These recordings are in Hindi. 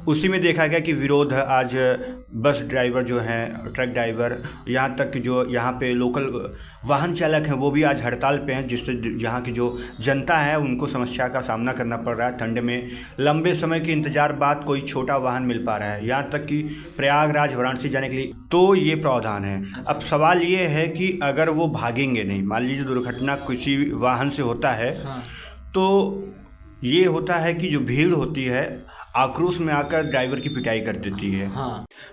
उसी में देखा गया कि विरोध आज बस ड्राइवर जो हैं, ट्रक ड्राइवर, यहाँ तक कि जो यहाँ पे लोकल वाहन चालक हैं वो भी आज हड़ताल पे हैं, जिससे यहाँ की जो जनता है उनको समस्या का सामना करना पड़ रहा है। ठंड में लंबे समय के इंतजार बाद कोई छोटा वाहन मिल पा रहा है, यहाँ तक कि प्रयागराज वाराणसी जाने के लिए, तो ये प्रावधान है। अब सवाल ये है कि अगर वो भागेंगे नहीं, मान लीजिए दुर्घटना किसी वाहन से होता है, तो ये होता है कि जो भीड़ होती है आक्रोश में आकर ड्राइवर की पिटाई कर देती है।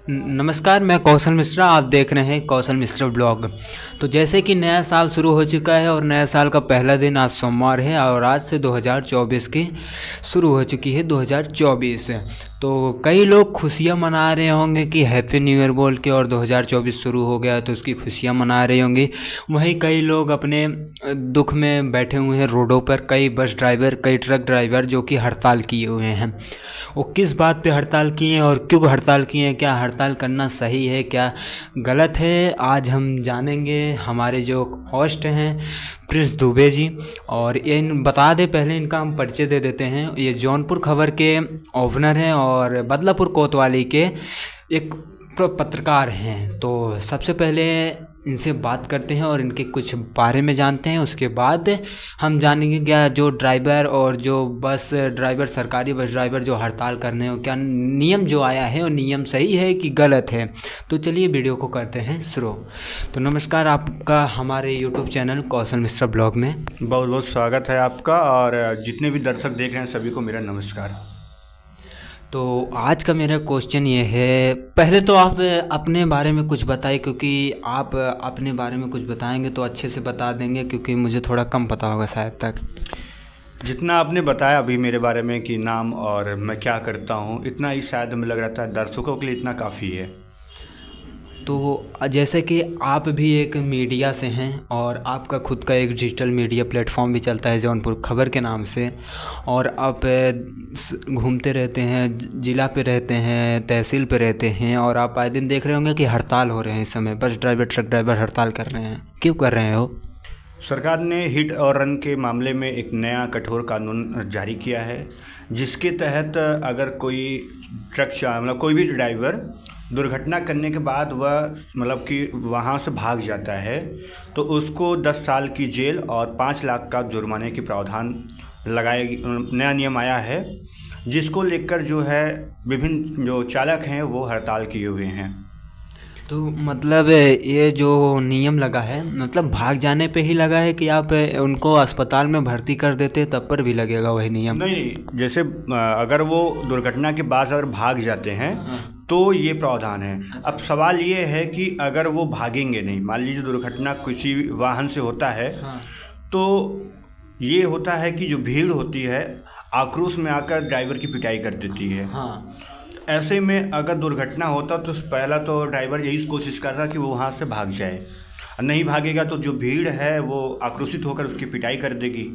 नमस्कार, मैं कौशल मिश्रा, आप देख रहे हैं कौशल मिश्रा ब्लॉग। तो जैसे कि नया साल शुरू हो चुका है और नया साल का पहला दिन आज सोमवार है और आज से 2024 की शुरू हो चुकी है 2024। तो कई लोग खुशियां मना रहे होंगे कि हैप्पी न्यू ईयर बोल के, और 2024 शुरू हो गया तो उसकी खुशियां मना रहे होंगे। वहीं कई लोग अपने दुख में बैठे हुए हैं रोडों पर, कई बस ड्राइवर, कई ट्रक ड्राइवर जो कि हड़ताल किए हुए हैं। वो किस बात पे हड़ताल किए हैं और क्यों हड़ताल किए हैं, क्या हड़ताल करना सही है, क्या गलत है, आज हम जानेंगे। हमारे जो होस्ट हैं प्रिंस दुबे जी, और इन बता दें पहले इनका हम परिचय दे देते हैं। ये जौनपुर खबर के ओपनर हैं और बदलापुर कोतवाली के एक पत्रकार हैं। तो सबसे पहले इनसे बात करते हैं और इनके कुछ बारे में जानते हैं, उसके बाद हम जानेंगे क्या जो ड्राइवर और जो बस ड्राइवर, सरकारी बस ड्राइवर जो हड़ताल करने हो, क्या नियम जो आया है वो नियम सही है कि गलत है। तो चलिए वीडियो को करते हैं शुरू। तो नमस्कार, आपका हमारे यूट्यूब चैनल कौशल मिश्रा ब्लॉग में बहुत बहुत स्वागत है आपका, और जितने भी दर्शक देख रहे हैं सभी को मेरा नमस्कार। तो आज का मेरा क्वेश्चन ये है, पहले तो आप अपने बारे में कुछ बताइए, क्योंकि आप अपने बारे में कुछ बताएंगे तो अच्छे से बता देंगे, क्योंकि मुझे थोड़ा कम पता होगा शायद तक। जितना आपने बताया अभी मेरे बारे में कि नाम और मैं क्या करता हूँ, इतना ही शायद हमें लग रहा था दर्शकों के लिए इतना काफ़ी है। तो जैसे कि आप भी एक मीडिया से हैं और आपका खुद का एक डिजिटल मीडिया प्लेटफॉर्म भी चलता है जौनपुर खबर के नाम से, और आप घूमते रहते हैं, ज़िला पे रहते हैं, तहसील पे रहते हैं, और आप आए दिन देख रहे होंगे कि हड़ताल हो रहे हैं इस समय, बस ड्राइवर, ट्रक ड्राइवर हड़ताल कर रहे हैं। क्यों कर रहे हैं वो? सरकार ने हिट और रन के मामले में एक नया कठोर कानून जारी किया है, जिसके तहत अगर कोई मतलब कोई भी ड्राइवर दुर्घटना करने के बाद वह मतलब कि वहाँ से भाग जाता है तो उसको 10 साल की जेल और 5 लाख का जुर्माने की प्रावधान नया नियम आया है, जिसको लेकर जो है विभिन्न जो चालक हैं वो हड़ताल किए हुए हैं। तो मतलब ये जो नियम लगा है, मतलब भाग जाने पे ही लगा है कि आप उनको अस्पताल में भर्ती कर देते तब पर भी लगेगा वही नियम? नहीं, जैसे अगर वो दुर्घटना के बाद अगर भाग जाते हैं तो ये प्रावधान है। अब सवाल ये है कि अगर वो भागेंगे नहीं, मान लीजिए दुर्घटना किसी वाहन से होता है, तो ये होता है कि जो भीड़ होती है आक्रोश में आकर ड्राइवर की पिटाई कर देती है। ऐसे में अगर दुर्घटना होता तो पहला तो ड्राइवर यही कोशिश करता कि वो वहाँ से भाग जाए, नहीं भागेगा तो जो भीड़ है वो आक्रोशित होकर उसकी पिटाई कर देगी।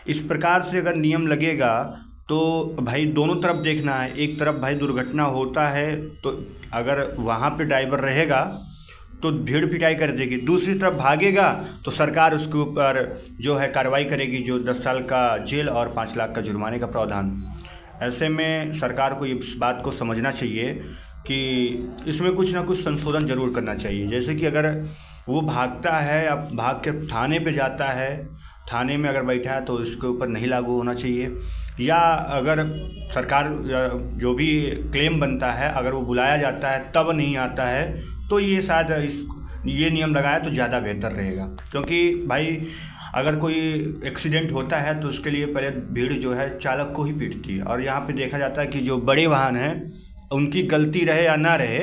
इस प्रकार से अगर नियम लगेगा तो भाई दोनों तरफ देखना है। एक तरफ भाई दुर्घटना होता है तो अगर वहाँ पे ड्राइवर रहेगा तो भीड़ पिटाई कर देगी, दूसरी तरफ भागेगा तो सरकार उसके ऊपर जो है कार्रवाई करेगी, जो 10 साल का जेल और 5 लाख का जुर्माने का प्रावधान। ऐसे में सरकार को इस बात को समझना चाहिए कि इसमें कुछ ना कुछ संशोधन ज़रूर करना चाहिए। जैसे कि अगर वो भागता है, अब भाग के थाने पे जाता है, थाने में अगर बैठा है तो इसके ऊपर नहीं लागू होना चाहिए, या अगर सरकार जो भी क्लेम बनता है अगर वो बुलाया जाता है तब नहीं आता है तो ये शायद ये नियम लगाया तो ज़्यादा बेहतर रहेगा। क्योंकि भाई अगर कोई एक्सीडेंट होता है तो उसके लिए पहले भीड़ जो है चालक को ही पीटती है, और यहाँ पे देखा जाता है कि जो बड़े वाहन हैं उनकी गलती रहे या ना रहे,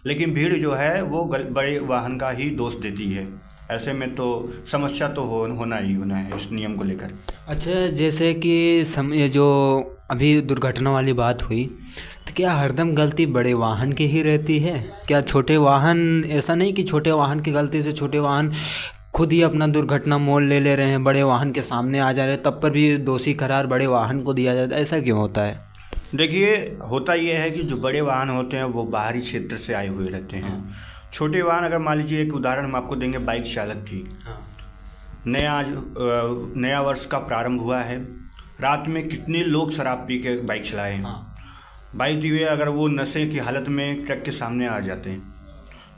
लेकिन भीड़ जो है वो बड़े वाहन का ही दोष देती है। ऐसे में तो समस्या तो होना ही होना है इस नियम को लेकर। अच्छा, जैसे कि ये जो अभी दुर्घटना वाली बात हुई, तो क्या हरदम गलती बड़े वाहन की ही रहती है? क्या छोटे वाहन, ऐसा नहीं कि छोटे वाहन की गलती से छोटे वाहन खुद ही अपना दुर्घटना मोल ले रहे हैं, बड़े वाहन के सामने आ जा रहे हैं, तब पर भी दोषी करार बड़े वाहन को दिया जाता है? ऐसा क्यों होता है? देखिए, होता ये है कि जो बड़े वाहन होते हैं वो बाहरी क्षेत्र से आए हुए रहते हैं। छोटे वाहन, अगर मान लीजिए एक उदाहरण हम आपको देंगे बाइक चालक की। नया वर्ष का प्रारंभ हुआ है, रात में कितने लोग शराब पी के बाइक चलाए हैं। बाई दी वे अगर वो नशे की हालत में ट्रक के सामने आ जाते हैं,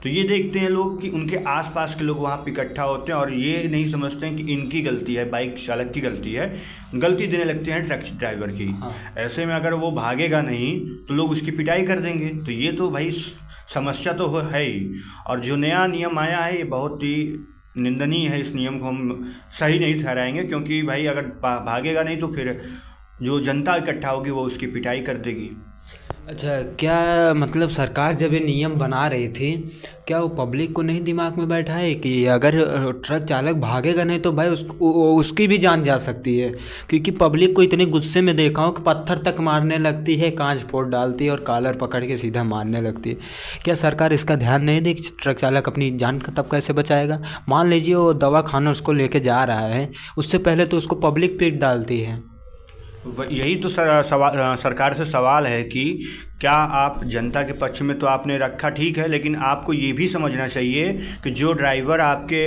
तो ये देखते हैं लोग कि उनके आसपास के लोग वहाँ पे इकट्ठा होते हैं और ये नहीं समझते हैं कि इनकी गलती है, बाइक चालक की गलती है, गलती देने लगते हैं ट्रक ड्राइवर की। ऐसे में अगर वो भागेगा नहीं तो लोग उसकी पिटाई कर देंगे। तो ये तो भाई समस्या तो है ही। और जो नया नियम आया है ये बहुत ही निंदनीय है। इस नियम को हम सही नहीं ठहराएंगे, क्योंकि भाई अगर भागेगा नहीं तो फिर जो जनता इकट्ठा होगी वो उसकी पिटाई कर देगी। अच्छा, क्या मतलब सरकार जब ये नियम बना रही थी, क्या वो पब्लिक को नहीं दिमाग में बैठा है कि अगर ट्रक चालक भागेगा नहीं तो भाई उसकी भी जान जा सकती है? क्योंकि पब्लिक को इतने गुस्से में देखा हूँ कि पत्थर तक मारने लगती है, कांच फोड़ डालती है और कॉलर पकड़ के सीधा मारने लगती है। क्या सरकार इसका ध्यान नहीं दे कि ट्रक चालक अपनी जान का तब कैसे बचाएगा? मान लीजिए वो दवा खाना उसको लेके जा रहा है, उससे पहले तो उसको पब्लिक पीट डालती है। यही तो सरकार से सवाल है कि क्या आप जनता के पक्ष में तो आपने रखा, ठीक है, लेकिन आपको ये भी समझना चाहिए कि जो ड्राइवर आपके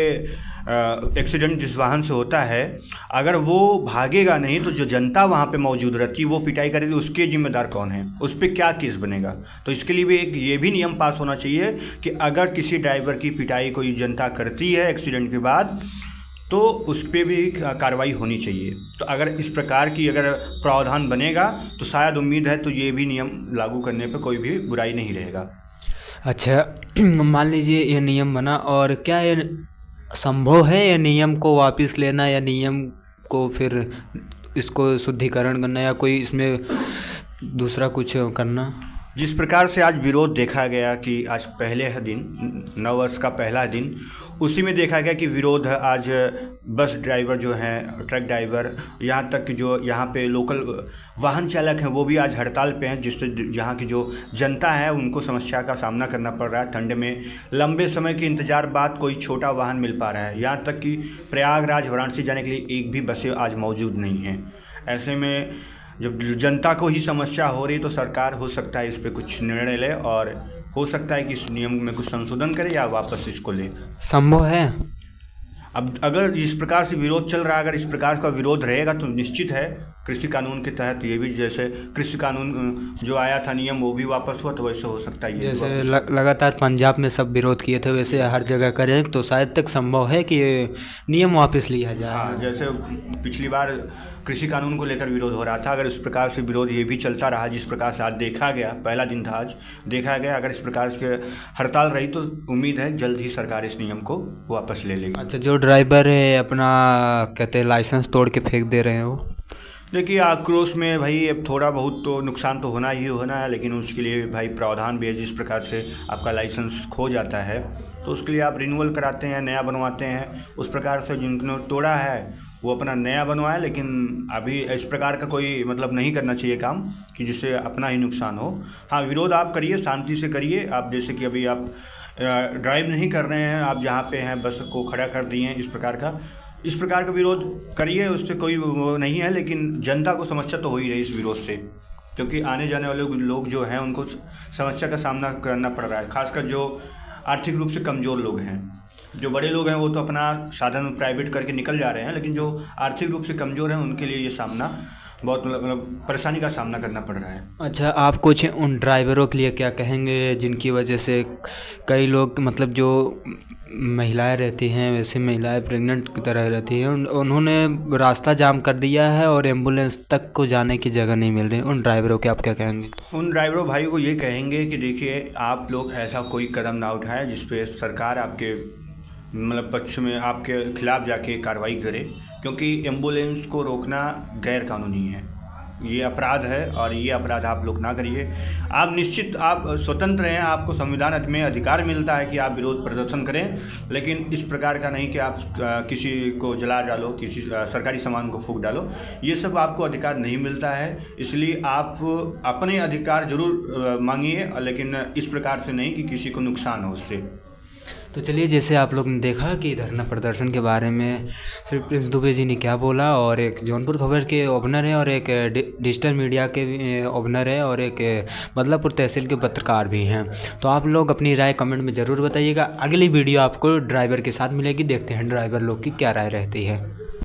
एक्सीडेंट जिस वाहन से होता है, अगर वो भागेगा नहीं तो जो जनता वहाँ पे मौजूद रहती है वो पिटाई करेगी, उसके जिम्मेदार कौन है? उस पर क्या केस बनेगा? तो इसके लिए भी एक ये भी नियम पास होना चाहिए कि अगर किसी ड्राइवर की पिटाई कोई जनता करती है एक्सीडेंट के बाद तो उस पर भी कार्रवाई होनी चाहिए। तो अगर इस प्रकार की अगर प्रावधान बनेगा तो शायद उम्मीद है तो ये भी नियम लागू करने पर कोई भी बुराई नहीं रहेगा। अच्छा, मान लीजिए ये नियम बना, और क्या ये संभव है ये नियम को वापस लेना, या नियम को फिर इसको शुद्धिकरण करना, या कोई इसमें दूसरा कुछ करना? जिस प्रकार से आज विरोध देखा गया कि आज पहले दिन, नववर्ष का पहला दिन, उसी में देखा गया कि विरोध आज बस ड्राइवर जो हैं, ट्रक ड्राइवर, यहाँ तक कि जो यहाँ पे लोकल वाहन चालक हैं वो भी आज हड़ताल पे हैं, जिससे यहाँ की जो जनता है उनको समस्या का सामना करना पड़ रहा है। ठंड में लंबे समय के इंतज़ार बाद कोई छोटा वाहन मिल पा रहा है। यहाँ तक कि प्रयागराज वाराणसी जाने के लिए एक भी बसें आज मौजूद नहीं हैं। ऐसे में जब जनता को ही समस्या हो रही तो सरकार हो सकता है इस पर कुछ निर्णय ले, और हो सकता है कि इस नियम में कुछ संशोधन करे या वापस इसको ले। संभव है। अब अगर इस प्रकार से विरोध चल रहा है, अगर इस प्रकार का विरोध रहेगा तो निश्चित है कृषि कानून के तहत ये भी, जैसे कृषि कानून जो आया था नियम वो भी वापस हुआ, तो वैसे हो सकता है ये जैसे लगातार पंजाब में सब विरोध किए थे वैसे हर जगह करें तो शायद तक संभव है कि ये नियम वापस लिया जाए। हाँ, जैसे पिछली बार कृषि कानून को लेकर विरोध हो रहा था, अगर इस प्रकार से विरोध ये भी चलता रहा जिस प्रकार से आज देखा गया, पहला दिन था आज देखा गया, अगर इस प्रकार से हड़ताल रही तो उम्मीद है जल्द ही सरकार इस नियम को वापस ले लेगी। अच्छा, जो ड्राइवर है अपना कहते हैं लाइसेंस तोड़ के फेंक दे रहे हो, देखिए आक्रोश में भाई अब थोड़ा बहुत तो नुकसान तो होना ही होना है, लेकिन उसके लिए भाई प्रावधान भी है। जिस प्रकार से आपका लाइसेंस खो जाता है तो उसके लिए आप रिन्यूअल कराते हैं, नया बनवाते हैं। उस प्रकार से जिनको तोड़ा है वो अपना नया बनवाए, लेकिन अभी इस प्रकार का कोई मतलब नहीं करना चाहिए काम कि जिससे अपना ही नुकसान हो। हाँ, विरोध आप करिए, शांति से करिए। आप जैसे कि अभी आप ड्राइव नहीं कर रहे हैं, आप जहाँ पे हैं बस को खड़ा कर दिए हैं, इस प्रकार का विरोध करिए, उससे कोई वो नहीं है। लेकिन जनता को समस्या तो हो ही रही इस विरोध से, क्योंकि आने जाने वाले लोग जो हैं उनको समस्या का सामना करना पड़ रहा है। खासकर जो आर्थिक रूप से कमज़ोर लोग हैं, जो बड़े लोग हैं वो तो अपना साधन प्राइवेट करके निकल जा रहे हैं, लेकिन जो आर्थिक रूप से कमज़ोर हैं उनके लिए ये सामना बहुत मतलब परेशानी का सामना करना पड़ रहा है। अच्छा, आप कुछ उन ड्राइवरों के लिए क्या कहेंगे जिनकी वजह से कई लोग मतलब जो महिलाएं रहती हैं, वैसे महिलाएं प्रेग्नेंट की तरह रहती हैं, उन्होंने रास्ता जाम कर दिया है और एम्बुलेंस तक को जाने की जगह नहीं मिल रही, उन ड्राइवरों के आप क्या कहेंगे? उन ड्राइवरों भाई को ये कहेंगे कि देखिए आप लोग ऐसा कोई कदम ना उठाएं जिस पे सरकार आपके मतलब पक्ष में आपके खिलाफ जाके कार्रवाई करे, क्योंकि एम्बुलेंस को रोकना गैर कानूनी है, ये अपराध है और ये अपराध आप लोग ना करिए। आप निश्चित आप स्वतंत्र हैं, आपको संविधान में अधिकार मिलता है कि आप विरोध प्रदर्शन करें, लेकिन इस प्रकार का नहीं कि आप किसी को जला डालो, किसी सरकारी सामान को फूंक डालो, ये सब आपको अधिकार नहीं मिलता है। इसलिए आप अपने अधिकार जरूर मांगिए, लेकिन इस प्रकार से नहीं कि किसी को नुकसान हो उससे। तो चलिए, जैसे आप लोग ने देखा कि धरना प्रदर्शन के बारे में श्री प्रिंस दुबे जी ने क्या बोला, और एक जौनपुर खबर के ओपनर है और एक डिजिटल मीडिया के ओपनर है और एक बदलापुर तहसील के पत्रकार भी हैं। तो आप लोग अपनी राय कमेंट में ज़रूर बताइएगा। अगली वीडियो आपको ड्राइवर के साथ मिलेगी, देखते हैं ड्राइवर लोग की क्या राय रहती है।